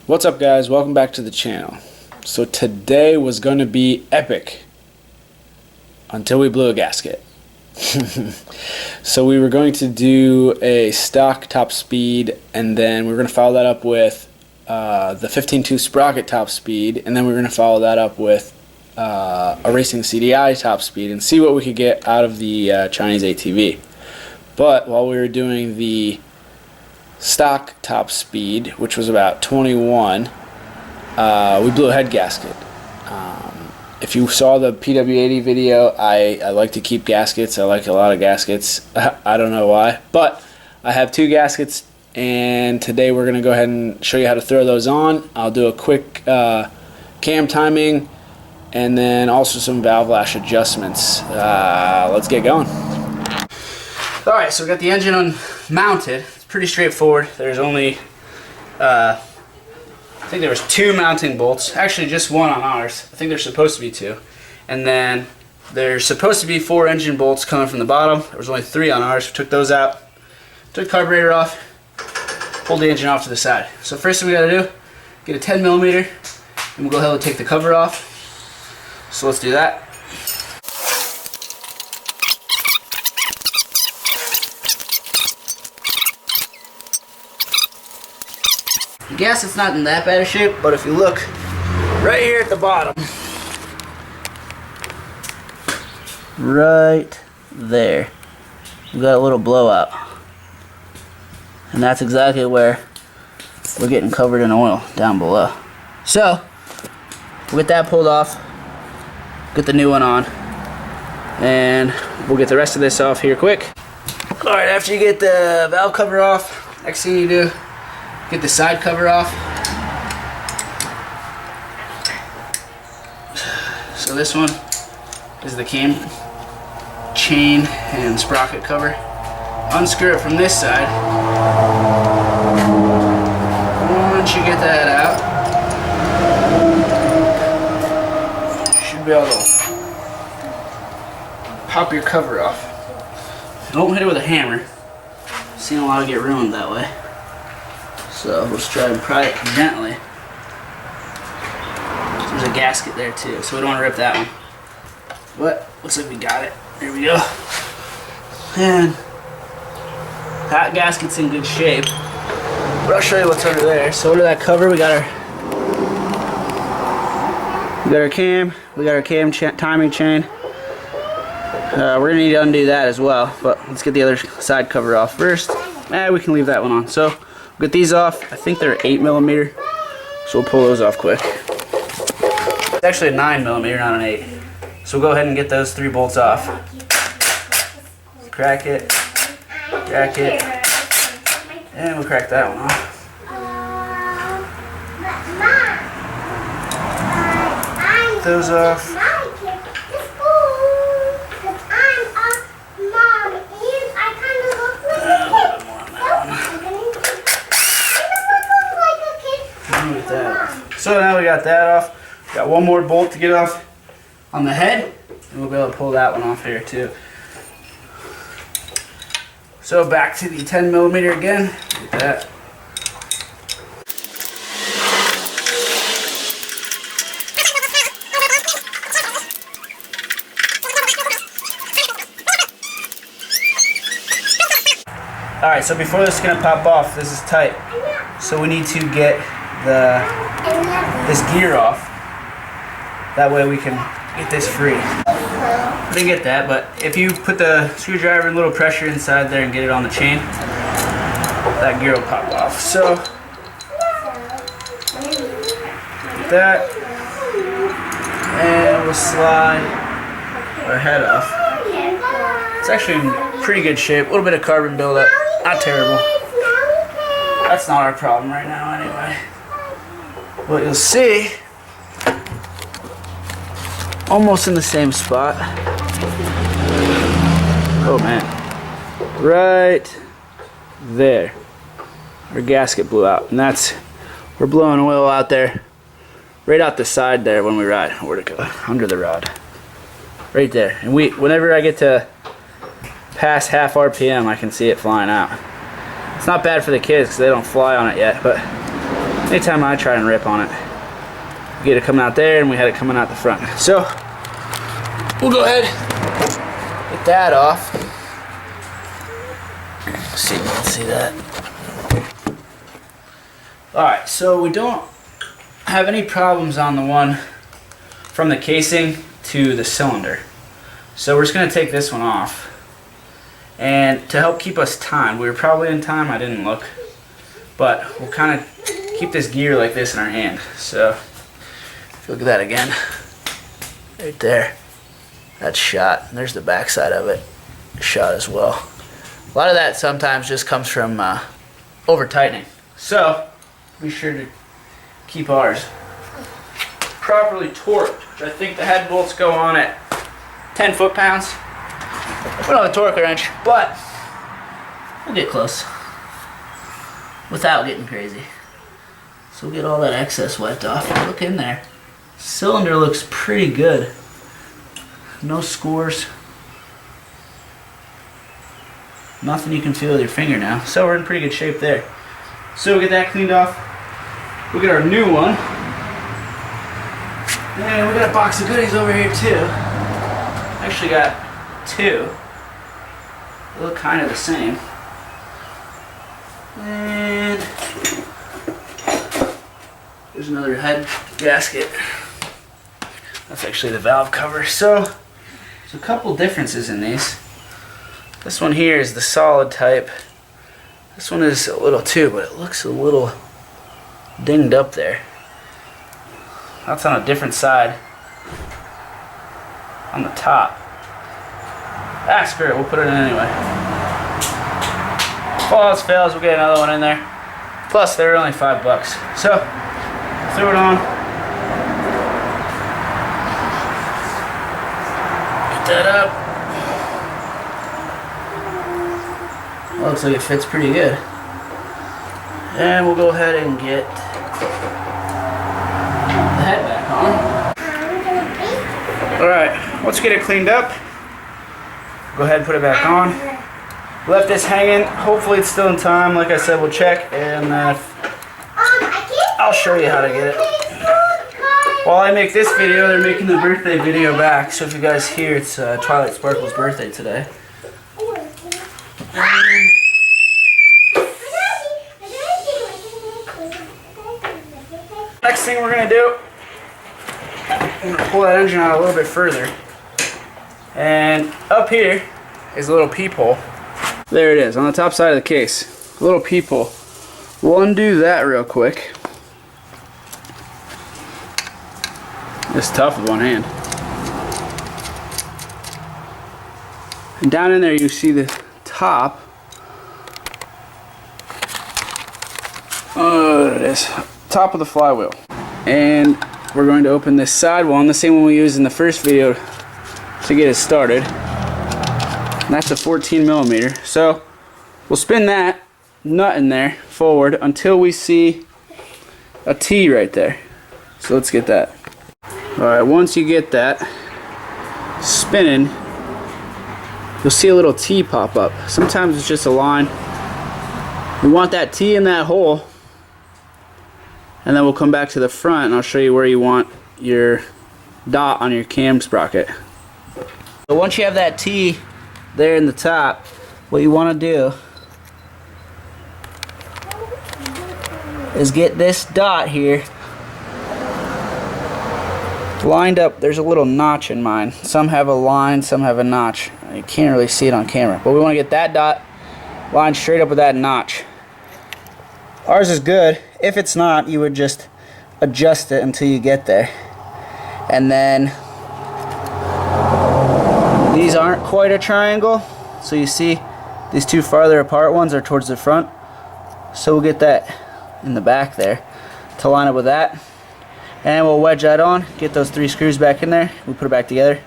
What's up, guys? Welcome back to the channel. So today was going to be epic until we blew a gasket. So we were going to do a stock top speed, and then we were going to follow that up with the 15.2 sprocket top speed, and then we were going to follow that up with a racing CDI top speed and see what we could get out of the Chinese ATV. But while we were doing the stock top speed, which was about 21, we blew a head gasket. If you saw the PW80 video, I like to keep gaskets. I like a lot of gaskets. I don't know why, but I have two gaskets, and today we're going to go ahead and show you how to throw those on. I'll do a quick cam timing and then also some valve lash adjustments. Let's get going. Alright, so we got the engine mounted. It's pretty straightforward. There's only, I think there was 2 mounting bolts. Actually, just 1 on ours. I think there's supposed to be 2. And then there's supposed to be 4 engine bolts coming from the bottom. There was only 3 on ours. We took those out. Took the carburetor off. Pulled the engine off to the side. So first thing we got to do, get a 10mm, and we'll go ahead and take the cover off. So let's do that. I guess it's not in that bad a shape, but if you look right here at the bottom, right there, we got a little blowout, and that's exactly where we're getting covered in oil down below. So we'll get that pulled off, get the new one on, and we'll get the rest of this off here quick. Alright, after you get the valve cover off, next thing you do, get the side cover off. So this one is the cam chain and sprocket cover. Unscrew it from this side. Once you get that out, you should be able to pop your cover off. Don't hit it with a hammer. I've seen a lot of get ruined that way. So let's try and pry it gently. There's a gasket there too, so we don't want to rip that one. But looks like we got it. There we go. And that gasket's in good shape. But I'll show you what's under there. So under that cover, we got our cam. We got our cam timing chain. We're gonna need to undo that as well. But let's get the other side cover off first. We can leave that one on. So get these off. I think they're 8mm, so we'll pull those off quick. It's actually a 9mm, not an 8. So we'll go ahead and get those 3 bolts off. Crack it, and we'll crack that one off. Get those off. So now we got that off. Got one more bolt to get off on the head, and we'll be able to pull that one off here too. So back to the 10mm again. Get that. Alright, so before this is going to pop off, this is tight. So we need to get this gear off. That way we can get this free. I didn't get that, but if you put the screwdriver and a little pressure inside there and get it on the chain, that gear will pop off. So get that, and we'll slide our head off. It's actually in pretty good shape. A little bit of carbon buildup, not terrible. That's not our problem right now anyway. What you'll see, almost in the same spot. Oh man. Right there. Our gasket blew out. And we're blowing oil out there. Right out the side there when we ride. Where'd it go? Under the rod. Right there. And whenever I get to past half RPM, I can see it flying out. It's not bad for the kids because they don't fly on it yet, but Anytime I try and rip on it, we get it coming out there and we had it coming out the front. So we'll go ahead, get that off. Let's see if you can see that. Alright, so we don't have any problems on the one from the casing to the cylinder. So we're just going to take this one off. And to help keep us timed, we were probably in time, I didn't look. But we'll kind of keep this gear like this in our hand. So, look at that again. Right there. That's shot. There's the back side of it. Shot as well. A lot of that sometimes just comes from over tightening. So, be sure to keep ours properly torqued. I think the head bolts go on at 10 foot-pounds. We don't have a torque wrench, but we'll get close without getting crazy. So we'll get all that excess wiped off. Look in there. Cylinder looks pretty good. No scores. Nothing you can feel with your finger now. So we're in pretty good shape there. So we'll get that cleaned off. We'll get our new one. And we got a box of goodies over here too. Actually got two. They look kind of the same. And there's another head gasket. That's actually the valve cover. So there's a couple differences in these. This one here is the solid type. This one is a little too, but it looks a little dinged up there. That's on a different side on the top. Ah, screw it, we'll put it in anyway. If all else fails, we'll get another one in there. Plus, they're only $5. So, throw it on. Get that up. Well, looks like it fits pretty good. And we'll go ahead and get the head back on. Alright, let's get it cleaned up. Go ahead and put it back on. Left this hanging. Hopefully it's still in time. Like I said, we'll check and I'll show you how to get it. While I make this video, they're making the birthday video back. So if you guys hear, it's Twilight Sparkle's birthday today. Next thing we're going to do, I'm going to pull that engine out a little bit further. And up here is a little peephole. There it is, on the top side of the case. A little peephole. We'll undo that real quick. It's tough with one hand. And down in there you see the top. Oh, there it is. Top of the flywheel. And we're going to open this side one, the same one we used in the first video to get it started. And that's a 14 millimeter. So we'll spin that nut in there forward until we see a T right there. So let's get that. Alright, once you get that spinning, you'll see a little T pop up. Sometimes it's just a line. We want that T in that hole, and then we'll come back to the front and I'll show you where you want your dot on your cam sprocket. So once you have that T there in the top, what you want to do is get this dot here lined up. There's a little notch in mine. Some have a line, some have a notch. You can't really see it on camera, but we want to get that dot lined straight up with that notch. Ours is good. If it's not, you would just adjust it until you get there. And then these aren't quite a triangle, so you see these two farther apart ones are towards the front. So we'll get that in the back there to line up with that. And we'll wedge that on, get those 3 screws back in there, we put it back together.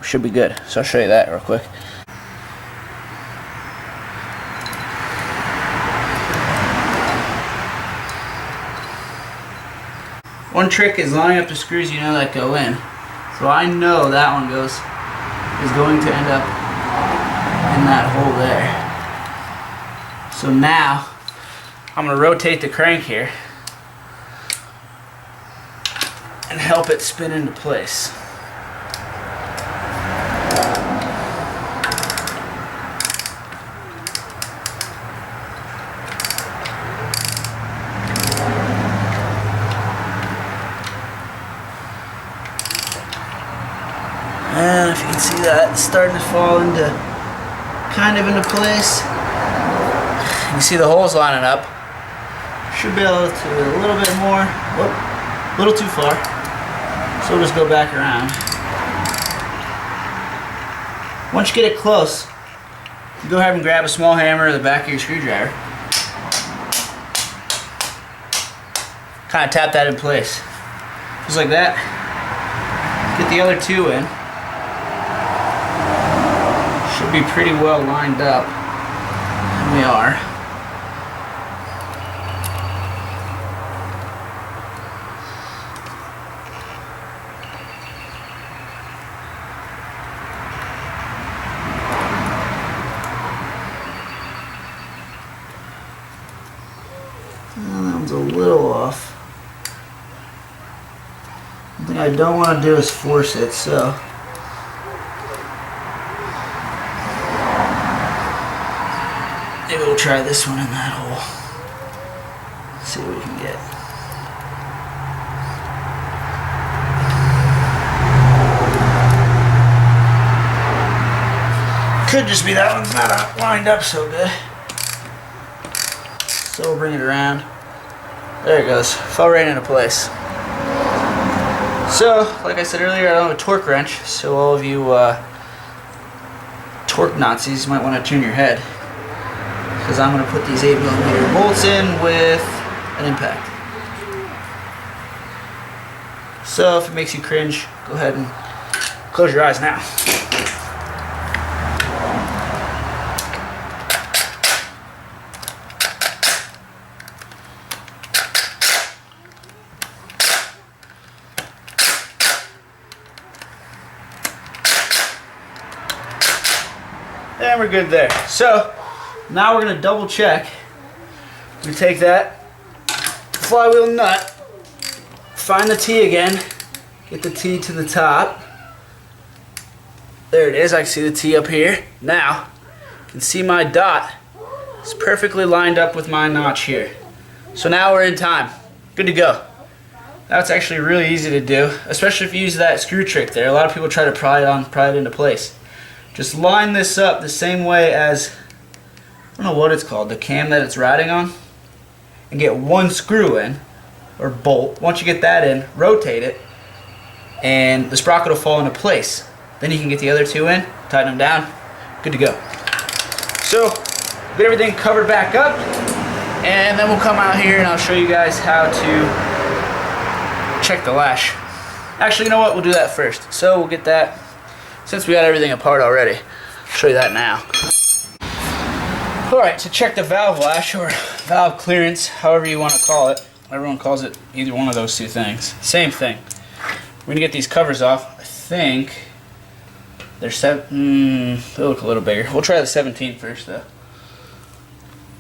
We should be good. So I'll show you that real quick. One trick is lining up the screws you know that go in. So I know that one is going to end up in that hole there. So now I'm going to rotate the crank here and help it spin into place. And if you can see that, it's starting to fall into place. You can see the holes lining up. Should be able to a little bit more. Whoop, a little too far. So we'll just go back around. Once you get it close, you go ahead and grab a small hammer or the back of your screwdriver. Kind of tap that in place. Just like that. Get the other two in. Should be pretty well lined up. And we are. That one's a little off. One thing I don't want to do is force it, so maybe we'll try this one in that hole. See what we can get. Could just be that one's not lined up so good. So we'll bring it around. There it goes. Fell right into place. So, like I said earlier, I don't have a torque wrench, so all of you torque Nazis might want to turn your head, because I'm going to put these 8mm bolts in with an impact. So if it makes you cringe, go ahead and close your eyes now. And we're good there. So now we're going to double check. We take that flywheel nut, find the T again, get the T to the top. There it is. I can see the T up here. Now you can see my dot is perfectly lined up with my notch here. So now we're in time. Good to go. That's actually really easy to do, especially if you use that screw trick there. A lot of people try to pry it into place. Just line this up the same way as, I don't know what it's called, the cam that it's riding on, and get one screw in, or bolt. Once you get that in, rotate it, and the sprocket will fall into place. Then you can get the other two in, tighten them down, good to go. So, get everything covered back up, and then we'll come out here and I'll show you guys how to check the lash. Actually, you know what, we'll do that first. So we'll get that. Since we got everything apart already, I'll show you that now. Alright, to check the valve lash or valve clearance, however you want to call it. Everyone calls it either one of those two things. Same thing. We're going to get these covers off. I think they're they look a little bigger. We'll try the 17 first though.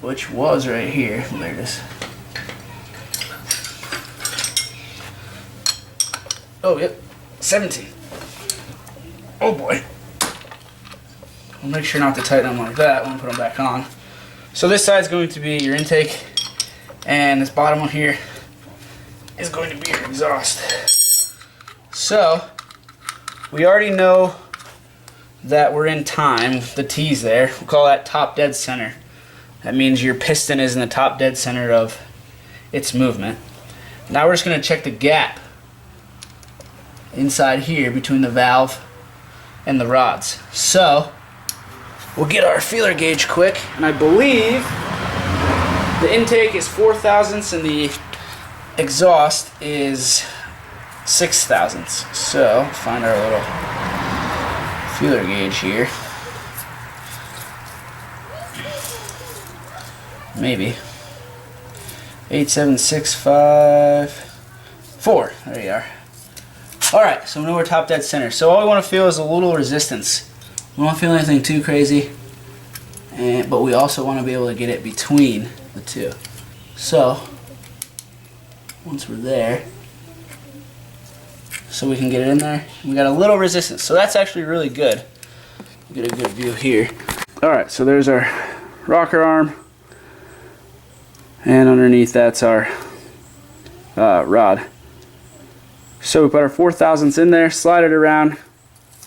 Which was right here. There it is. Oh, yep. 17. Oh boy. We'll make sure not to tighten them like that when we put them back on. So this side's going to be your intake, and this bottom one here is going to be your exhaust. So we already know that we're in time. The T's there. We'll call that top dead center. That means your piston is in the top dead center of its movement. Now we're just going to check the gap inside here between the valve and the rods. So we'll get our feeler gauge quick, and I believe the intake is 4 thousandths and the exhaust is 6 thousandths. So find our little feeler gauge here. Maybe 87654. There you are. Alright, so we know we're top dead center. So all we want to feel is a little resistance. We don't feel anything too crazy, but we also want to be able to get it between the two. So once we're there, so we can get it in there. We got a little resistance, so that's actually really good. Get a good view here. Alright, so there's our rocker arm, and underneath that's our rod. So we put our 4/1000ths in there, slide it around.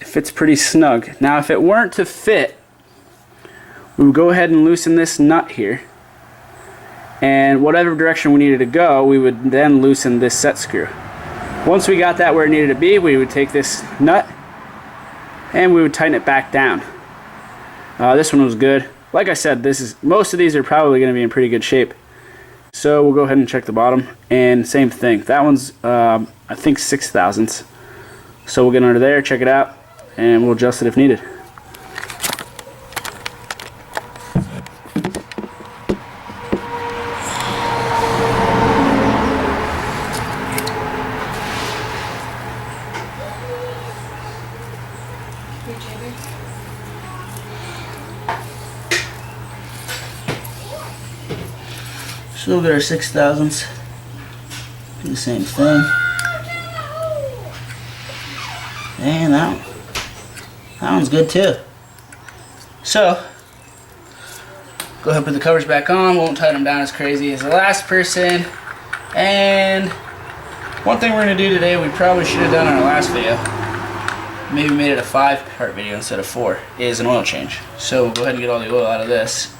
It fits pretty snug. Now if it weren't to fit, we would go ahead and loosen this nut here, and whatever direction we needed to go, we would then loosen this set screw. Once we got that where it needed to be, we would take this nut and we would tighten it back down. This one was good. Like I said, most of these are probably going to be in pretty good shape. So we'll go ahead and check the bottom, and same thing. That one's I think 6/1000ths. So we'll get under there, check it out, and we'll adjust it if needed. So we'll get our 6/1000ths, do the same thing, and that one's good too. So, go ahead and put the covers back on, won't tighten them down as crazy as the last person, and one thing we're going to do today we probably should have done in our last video, maybe made it a 5-part video instead of 4, is an oil change. So we'll go ahead and get all the oil out of this,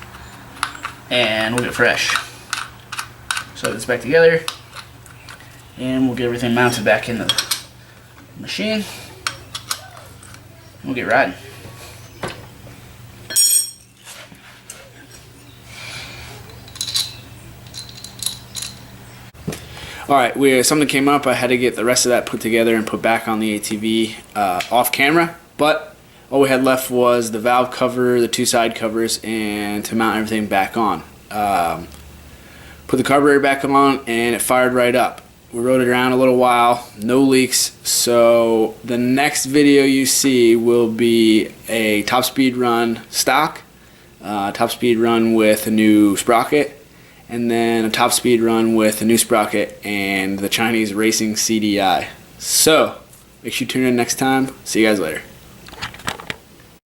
and we'll get fresh. So it's back together, and we'll get everything mounted back in the machine. We'll get riding. Alright, something came up. I had to get the rest of that put together and put back on the ATV off camera, but all we had left was the valve cover, the 2 side covers, and to mount everything back on. Put the carburetor back on, and it fired right up. We rode it around a little while, no leaks. So the next video you see will be a top speed run stock, top speed run with a new sprocket, and then a top speed run with a new sprocket and the Chinese Racing CDI. So make sure you tune in next time. See you guys later.